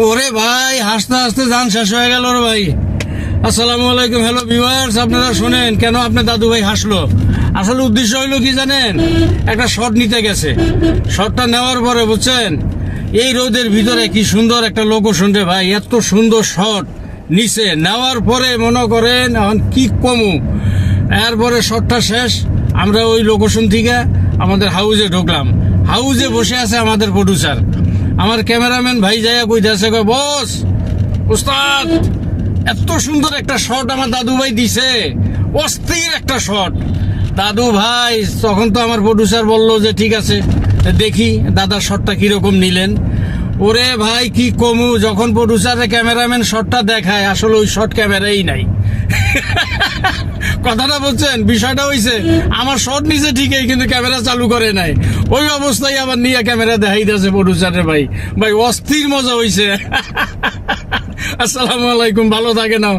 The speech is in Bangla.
ওরে ভাই, হাসতে হাসতে জান শেষ হয়ে গেল রে ভাই। আসসালামু আলাইকুম, হ্যালো ভিউয়ার্স। আপনারা শোনেন কেন আপনার দাদু ভাই হাসলো। আসলে উদ্দেশ্য হইলো কি জানেন, একটা শট নিতে গেছে। শটটা নেওয়ার পরে বুঝছেন, এই রোদের ভিতরে কি সুন্দর একটা লোকেশন রে ভাই, এত সুন্দর শট নিচে নেওয়ার পরে মনে করেন এখন কি কমু। এরপরে শটটা শেষ, আমরা ওই লোকেশন থেকে আমাদের হাউজে ঢুকলাম। হাউজে বসে আছে আমাদের প্রডিউসার, আমার ক্যামেরাম্যান ভাই যাইয়া কইতেছে, বস উস্তাদ এত সুন্দর একটা শট আমার দাদু ভাই দিছে, অস্থির একটা শট। দাদু ভাই তখন তো আমার প্রডিউসার বললো যে ঠিক আছে দেখি দাদার শটটা কিরকম নিলেন। ওরে ভাই কি কমু, যখন প্রডিউসারের ক্যামেরাম্যান শটটা দেখায় আসলে ওই শট ক্যামেরাই নাই। কথাটা বলছেন, বিষয়টা হইছে আমার শট নিছে ঠিকই, কিন্তু ক্যামেরা চালু করে নাই। ওই অবস্থায় আবার নিয়ে ক্যামেরা দেখাই দিয়েছে প্রডিউসারের ভাই। ভাই অস্থির মজা হইছে। আসসালামু আলাইকুম, ভালো থাকে না।